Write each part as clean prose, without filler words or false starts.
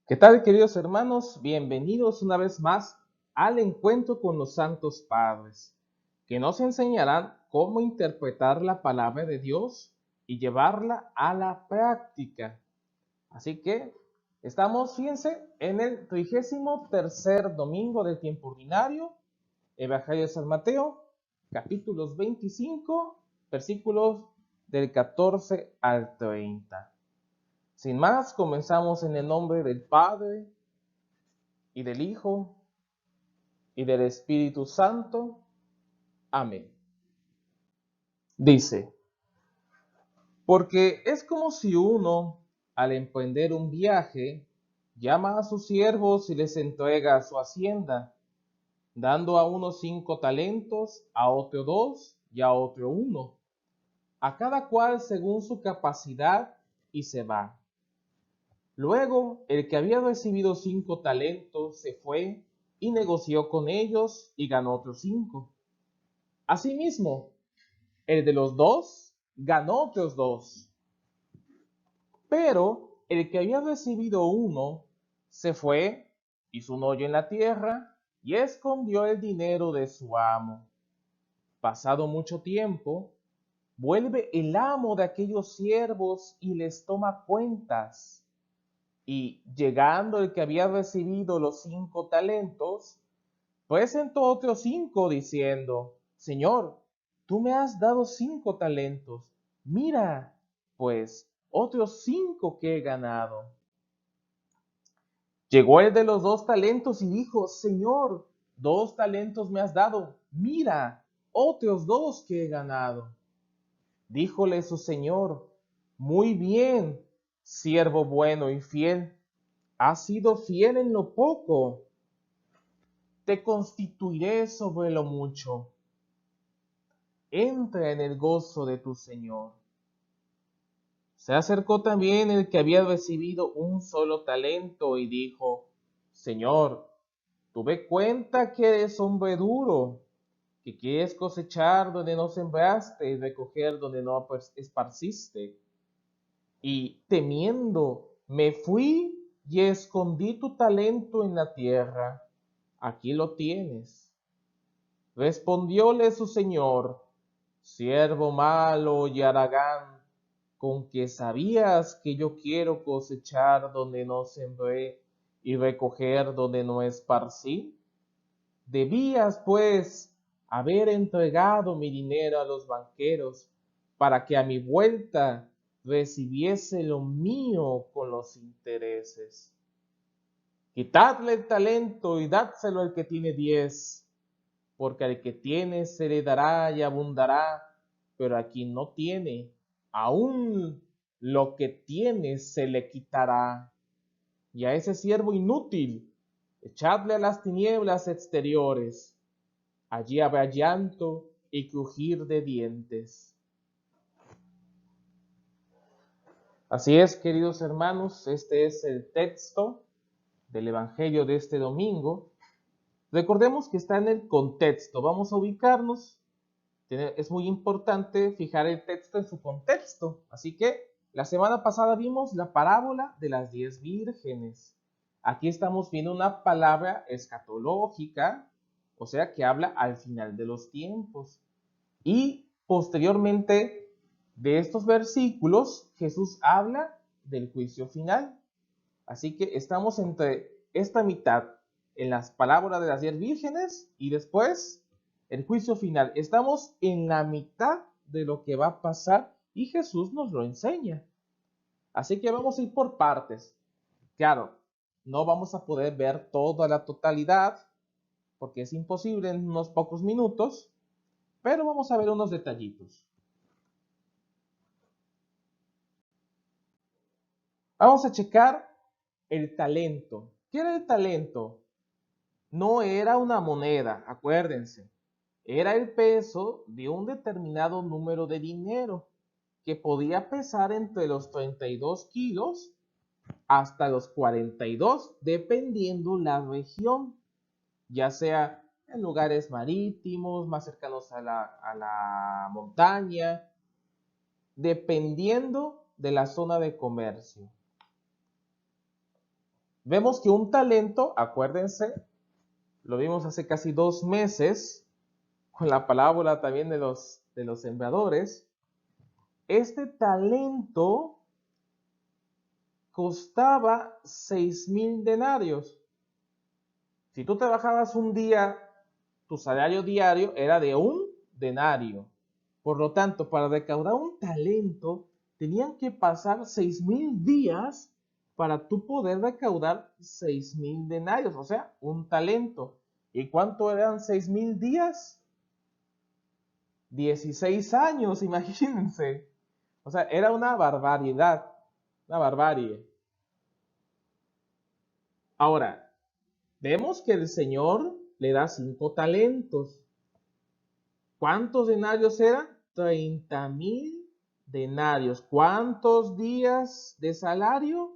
¿Qué tal, queridos hermanos? Bienvenidos una vez más al encuentro con los santos padres, que nos enseñarán cómo interpretar la palabra de Dios y llevarla a la práctica. Así que estamos, fíjense, en el 33º domingo del tiempo ordinario, Evangelio de San Mateo, capítulos 25, versículos del 14 al 30. Sin más, comenzamos en el nombre del Padre, y del Hijo, y del Espíritu Santo. Amén. Dice, porque es como si uno, al emprender un viaje, llama a sus siervos y les entrega su hacienda, dando a uno 5 talentos, a otro 2 y a otro 1, a cada cual según su capacidad, y se va. Luego, el que había recibido 5 talentos se fue y negoció con ellos y ganó otros 5. Asimismo, el de los 2 ganó otros 2. Pero el que había recibido 1 se fue, hizo un hoyo en la tierra y escondió el dinero de su amo. Pasado mucho tiempo, vuelve el amo de aquellos siervos y les toma cuentas. Y llegando el que había recibido los 5 talentos, presentó otros 5 diciendo: Señor, tú me has dado 5 talentos. Mira, pues, otros 5 que he ganado. Llegó el de los 2 talentos y dijo: Señor, 2 talentos me has dado. Mira, otros 2 que he ganado. Díjole su señor: Muy bien, siervo bueno y fiel. Has sido fiel en lo poco, te constituiré sobre lo mucho. Entra en el gozo de tu Señor. Se acercó también el que había recibido un solo talento y dijo: Señor, tuve cuenta que eres hombre duro, que quieres cosechar donde no sembraste y recoger donde no esparciste. Y temiendo, me fui y escondí tu talento en la tierra. Aquí lo tienes. Respondióle su señor: Siervo malo y haragán, con que sabías que yo quiero cosechar donde no sembré y recoger donde no esparcí. Debías, pues, haber entregado mi dinero a los banqueros, para que a mi vuelta recibiese lo mío con los intereses. Quitadle el talento y dádselo al que tiene 10, porque al que tiene se le dará y abundará, pero a quien no tiene, aún lo que tiene se le quitará. Y a ese siervo inútil, echadle a las tinieblas exteriores. Allí habrá llanto y crujir de dientes. Así es, queridos hermanos, este es el texto del Evangelio de este domingo. Recordemos que está en el contexto. Vamos a ubicarnos. Es muy importante fijar el texto en su contexto. Así que la semana pasada vimos la parábola de las 10 vírgenes. Aquí estamos viendo una palabra escatológica, o sea, que habla al final de los tiempos. Y posteriormente de estos versículos, Jesús habla del juicio final. Así que estamos entre esta mitad, en las palabras de las 10 vírgenes, y después el juicio final. Estamos en la mitad de lo que va a pasar y Jesús nos lo enseña. Así que vamos a ir por partes. Claro, no vamos a poder ver toda la totalidad, porque es imposible en unos pocos minutos, pero vamos a ver unos detallitos. Vamos a checar el talento. ¿Qué era el talento? No era una moneda, acuérdense. Era el peso de un determinado número de dinero que podía pesar entre los 32 kilos hasta los 42, dependiendo la región, ya sea en lugares marítimos, más cercanos a la montaña, dependiendo de la zona de comercio. Vemos que un talento, acuérdense, lo vimos hace casi 2 meses, con la parábola también de los sembradores. Este talento costaba 6,000 denarios. Si tú trabajabas un día, tu salario diario era de 1 denario. Por lo tanto, para recaudar un talento, tenían que pasar 6,000 días para tú poder recaudar 6,000 denarios, o sea, un talento. ¿Y cuánto eran 6,000 días? 16 años, imagínense. O sea, era una barbaridad, una barbarie. Ahora, vemos que el Señor le da 5 talentos. ¿Cuántos denarios eran? 30,000 denarios. ¿Cuántos días de salario?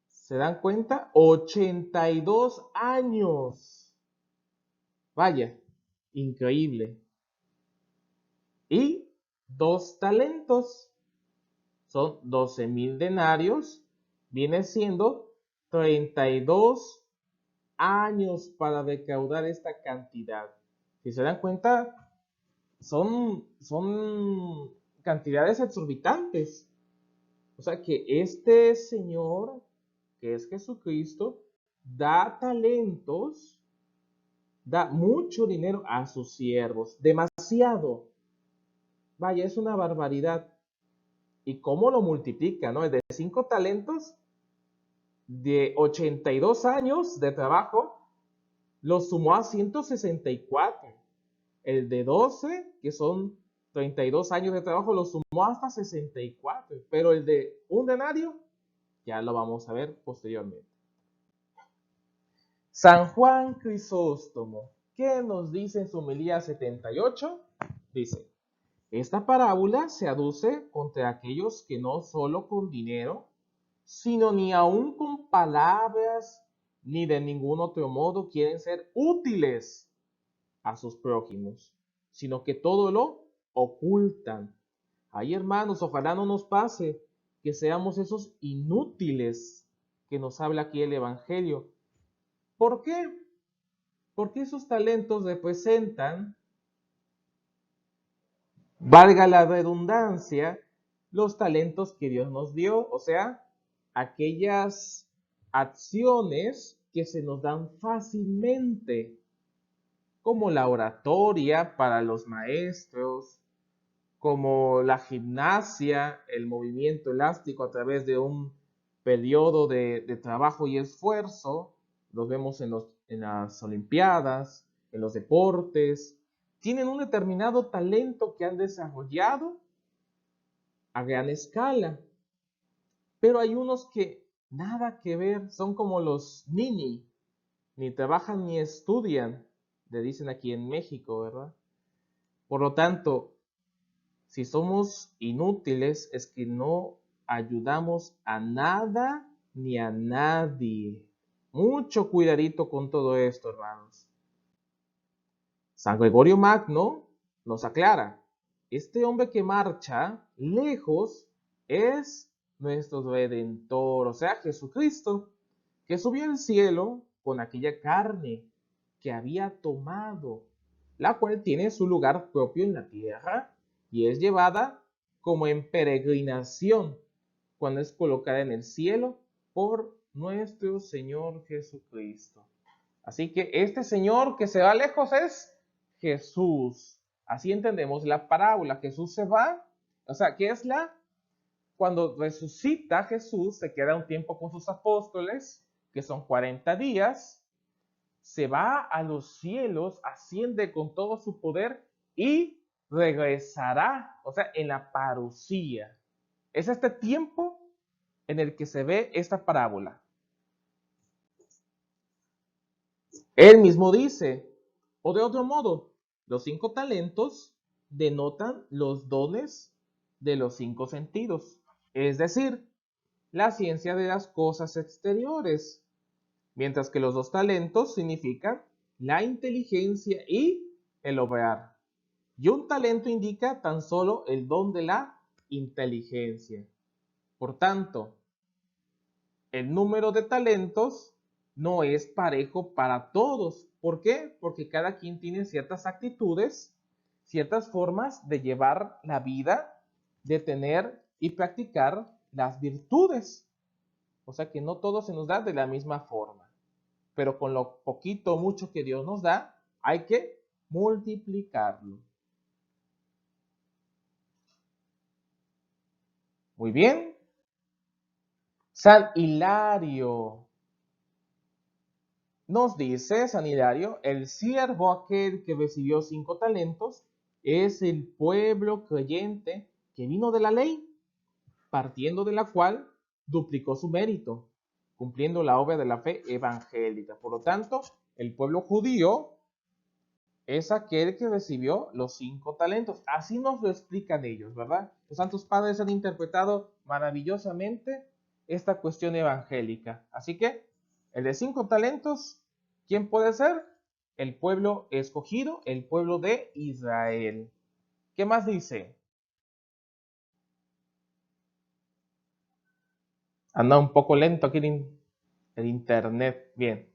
¿Se dan cuenta? 82 años. Vaya, increíble. Y 2 talentos son 12,000 denarios. Viene siendo 32 años para recaudar esta cantidad. Si se dan cuenta, son cantidades exorbitantes. O sea que este Señor, que es Jesucristo, da talentos, da mucho dinero a sus siervos, demasiado. Vaya, es una barbaridad. ¿Y cómo lo multiplica, no? De 5 talentos, de 82 años de trabajo, lo sumó a 164. El de 12, que son 32 años de trabajo, lo sumó hasta 64. Pero el de 1 denario, ya lo vamos a ver posteriormente. San Juan Crisóstomo, ¿qué nos dice en su homilía 78? Dice, esta parábola se aduce contra aquellos que no solo con dinero, sino ni aun con palabras, ni de ningún otro modo quieren ser útiles a sus prójimos, sino que todo lo ocultan. Ay, hermanos, ojalá no nos pase que seamos esos inútiles que nos habla aquí el Evangelio. ¿Por qué? Porque esos talentos representan, valga la redundancia, los talentos que Dios nos dio, o sea, aquellas acciones que se nos dan fácilmente, como la oratoria para los maestros, como la gimnasia, el movimiento elástico a través de un periodo de trabajo y esfuerzo. Los vemos en las olimpiadas, en los deportes. Tienen un determinado talento que han desarrollado a gran escala. Pero hay unos que nada que ver, son como los ni trabajan ni estudian, le dicen aquí en México, ¿verdad? Por lo tanto, si somos inútiles es que no ayudamos a nada ni a nadie. Mucho cuidadito con todo esto, hermanos. San Gregorio Magno nos aclara, este hombre que marcha lejos es nuestro Redentor, o sea, Jesucristo, que subió al cielo con aquella carne que había tomado, la cual tiene su lugar propio en la tierra y es llevada como en peregrinación cuando es colocada en el cielo por nuestro Señor Jesucristo. Así que este Señor que se va lejos es Jesús. Así entendemos la parábola. Jesús se va, o sea, ¿qué es cuando resucita Jesús, se queda un tiempo con sus apóstoles, que son 40 días, se va a los cielos, asciende con todo su poder y regresará, o sea, en la parucía. Es este tiempo en el que se ve esta parábola. Él mismo dice, o de otro modo, los 5 talentos denotan los dones de los 5 sentidos, es decir, la ciencia de las cosas exteriores, mientras que los 2 talentos significan la inteligencia y el obrar. Y un talento indica tan solo el don de la inteligencia. Por tanto, el número de talentos no es parejo para todos. ¿Por qué? Porque cada quien tiene ciertas actitudes, ciertas formas de llevar la vida, de tener y practicar las virtudes. O sea que no todo se nos da de la misma forma. Pero con lo poquito o mucho que Dios nos da, hay que multiplicarlo. Muy bien. San Hilario nos dice, San Hilario, el siervo aquel que recibió 5 talentos es el pueblo creyente que vino de la ley, partiendo de la cual duplicó su mérito, cumpliendo la obra de la fe evangélica. Por lo tanto, el pueblo judío es aquel que recibió los 5 talentos. Así nos lo explican ellos, ¿verdad? Los santos padres han interpretado maravillosamente esta cuestión evangélica. Así que, el de 5 talentos, ¿quién puede ser? El pueblo escogido, el pueblo de Israel. ¿Qué más dice? Anda un poco lento aquí el internet. Bien.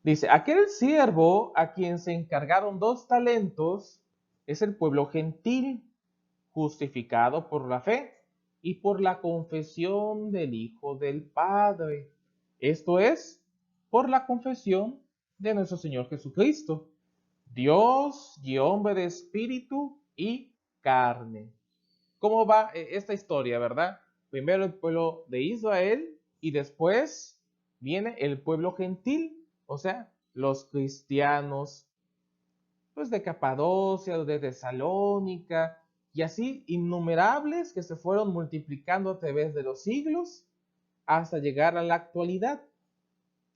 Dice, aquel siervo a quien se encargaron 2 talentos es el pueblo gentil, justificado por la fe y por la confesión del Hijo del Padre. Esto es, por la confesión de nuestro Señor Jesucristo, Dios y hombre de espíritu y carne. ¿Cómo va esta historia, verdad? Primero el pueblo de Israel y después viene el pueblo gentil, o sea, los cristianos, pues de Capadocia, de Tesalónica, y así innumerables que se fueron multiplicando a través de los siglos hasta llegar a la actualidad.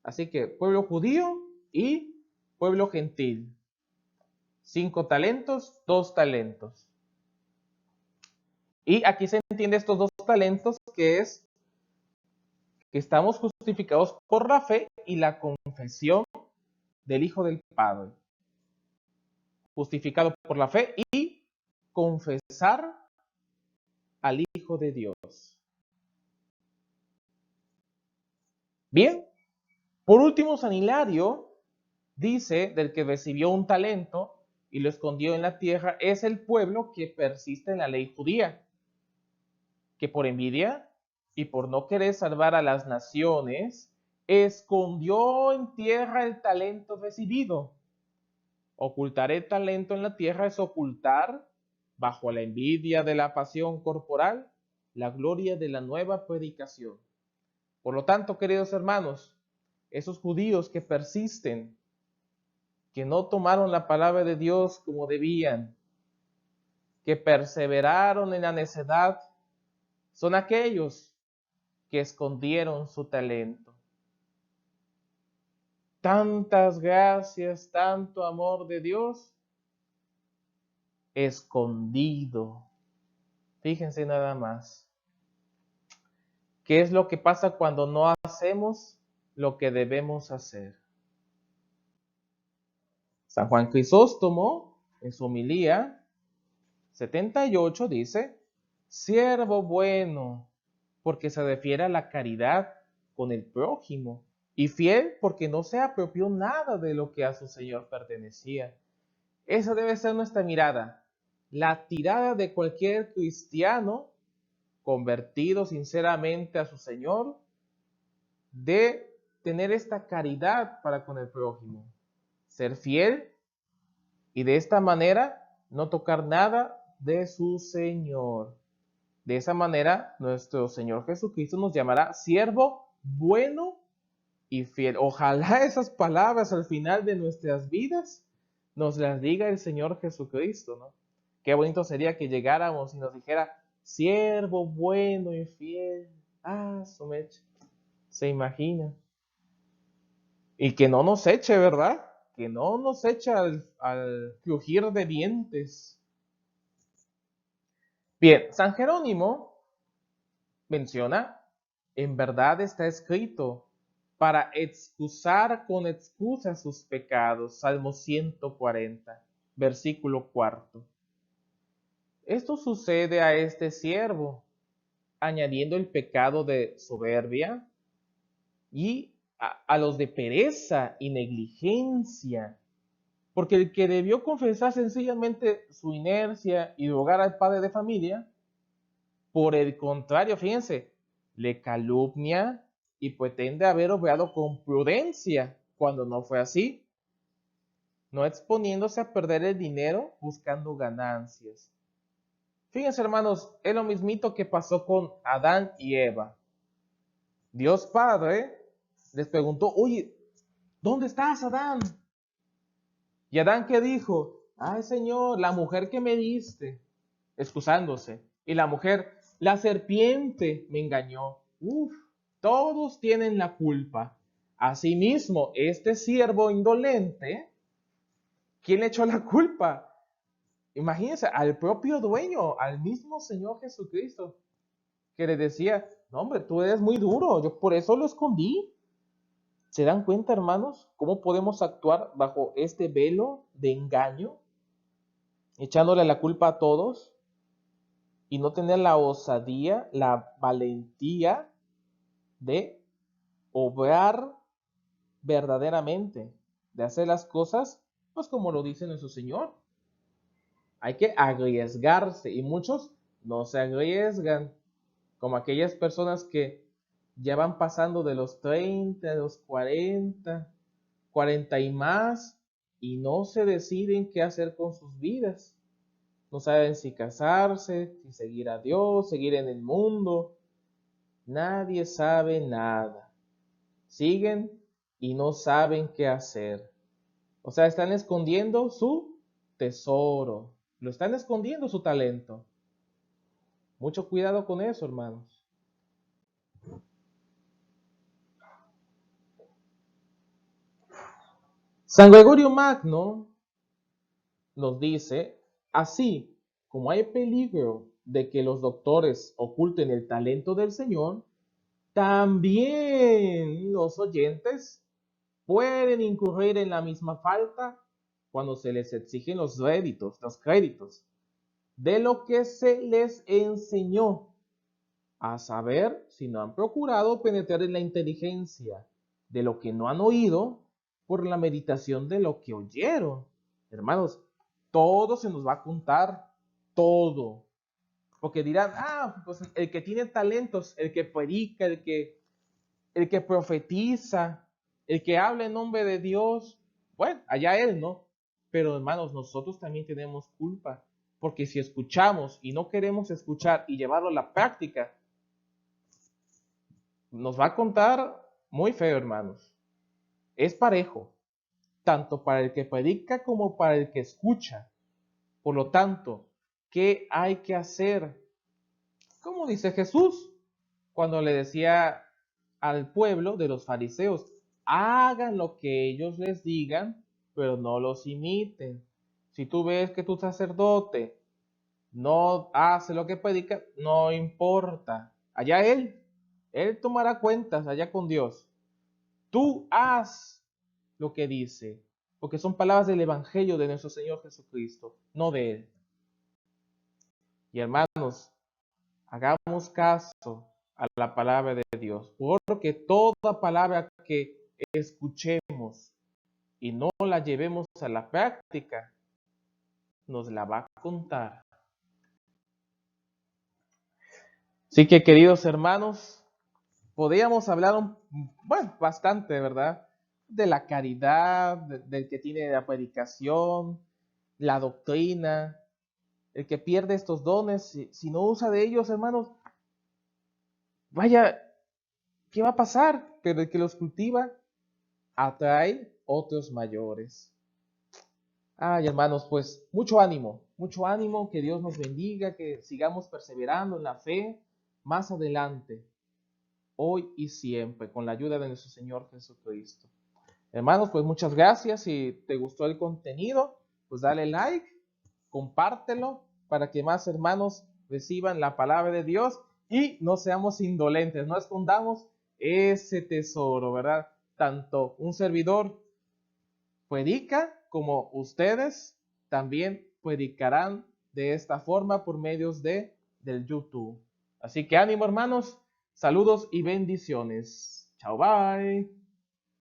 Así que pueblo judío y pueblo gentil. 5 talentos, 2 talentos. Y aquí se entiende estos 2 talentos, que es que estamos justificados por la fe y la confesión del Hijo del Padre. Justificado por la fe y confesar al Hijo de Dios. Bien, por último, San Hilario dice del que recibió un talento y lo escondió en la tierra, es el pueblo que persiste en la ley judía, que por envidia y por no querer salvar a las naciones, escondió en tierra el talento recibido. Ocultar el talento en la tierra es ocultar, bajo la envidia de la pasión corporal, la gloria de la nueva predicación. Por lo tanto, queridos hermanos, esos judíos que persisten, que no tomaron la palabra de Dios como debían, que perseveraron en la necedad, son aquellos que escondieron su talento. Tantas gracias, tanto amor de Dios, escondido. Fíjense nada más. ¿Qué es lo que pasa cuando no hacemos lo que debemos hacer? San Juan Crisóstomo, en su homilía 78, dice, siervo bueno, porque se refiere a la caridad con el prójimo, y fiel porque no se apropió nada de lo que a su Señor pertenecía. Esa debe ser nuestra mirada, la tirada de cualquier cristiano convertido sinceramente a su Señor, de tener esta caridad para con el prójimo, ser fiel y de esta manera no tocar nada de su Señor. De esa manera nuestro Señor Jesucristo nos llamará siervo bueno y fiel. Ojalá esas palabras al final de nuestras vidas nos las diga el Señor Jesucristo, ¿no? Qué bonito sería que llegáramos y nos dijera, siervo bueno y fiel. Ah, su mecha. Se imagina. Y que no nos eche, ¿verdad? Que no nos eche al crujir de dientes. Bien, San Jerónimo menciona, en verdad está escrito, para excusar con excusa sus pecados. Salmo 140, versículo 4. Esto sucede a este siervo, añadiendo el pecado de soberbia y a los de pereza y negligencia. Porque el que debió confesar sencillamente su inercia y rogar al padre de familia, por el contrario, fíjense, le calumnia y pretende haber obrado con prudencia cuando no fue así, no exponiéndose a perder el dinero buscando ganancias. Fíjense, hermanos, es lo mismito que pasó con Adán y Eva. Dios Padre les preguntó, oye, ¿dónde estás, Adán? Y Adán, ¿qué dijo? Ay, Señor, la mujer que me diste, excusándose. Y la mujer, la serpiente me engañó. Uf, todos tienen la culpa. Asimismo, este siervo indolente, ¿quién le echó la culpa? Imagínense, al propio dueño, al mismo Señor Jesucristo, que le decía, no hombre, tú eres muy duro, yo por eso lo escondí. ¿Se dan cuenta, hermanos, cómo podemos actuar bajo este velo de engaño, echándole la culpa a todos y no tener la osadía, la valentía de obrar verdaderamente, de hacer las cosas, pues como lo dice nuestro Señor? Hay que arriesgarse y muchos no se arriesgan, como aquellas personas que ya van pasando de los 30, de los 40 y más, y no se deciden qué hacer con sus vidas. No saben si casarse, si seguir a Dios, seguir en el mundo. Nadie sabe nada. Siguen y no saben qué hacer. O sea, están escondiendo su tesoro. Lo están escondiendo su talento. Mucho cuidado con eso, hermanos. San Gregorio Magno nos dice, así como hay peligro de que los doctores oculten el talento del Señor, también los oyentes pueden incurrir en la misma falta cuando se les exigen los créditos de lo que se les enseñó, a saber si no han procurado penetrar en la inteligencia de lo que no han oído por la meditación de lo que oyeron. Hermanos, todo se nos va a contar, todo. Porque dirán, pues el que tiene talentos, el que predica, el que profetiza, el que habla en nombre de Dios, bueno, allá él, ¿no? Pero hermanos, nosotros también tenemos culpa, porque si escuchamos y no queremos escuchar y llevarlo a la práctica, nos va a contar muy feo, hermanos. Es parejo, tanto para el que predica como para el que escucha. Por lo tanto, ¿qué hay que hacer? Como dice Jesús cuando le decía al pueblo de los fariseos, hagan lo que ellos les digan, pero no los imiten. Si tú ves que tu sacerdote no hace lo que predica, no importa. Allá él tomará cuentas allá con Dios. Tú haz lo que dice, porque son palabras del Evangelio de nuestro Señor Jesucristo, no de él. Y hermanos, hagamos caso a la palabra de Dios, porque toda palabra que escuchemos y no la llevemos a la práctica, nos la va a contar. Así que, queridos hermanos, podríamos hablar bastante, ¿verdad? De la caridad, del que tiene la predicación, la doctrina, el que pierde estos dones, si no usa de ellos, hermanos, vaya, ¿qué va a pasar? Pero el que los cultiva atrae otros mayores. Ay, hermanos, pues mucho ánimo, que Dios nos bendiga, que sigamos perseverando en la fe más adelante, hoy y siempre, con la ayuda de nuestro Señor Jesucristo. Hermanos, pues muchas gracias. Si te gustó el contenido, pues dale like, compártelo para que más hermanos reciban la palabra de Dios y no seamos indolentes, no escondamos ese tesoro, ¿verdad? Tanto un servidor predica como ustedes también predicarán de esta forma por medios del YouTube. Así que ánimo, hermanos. Saludos y bendiciones. Chao, bye.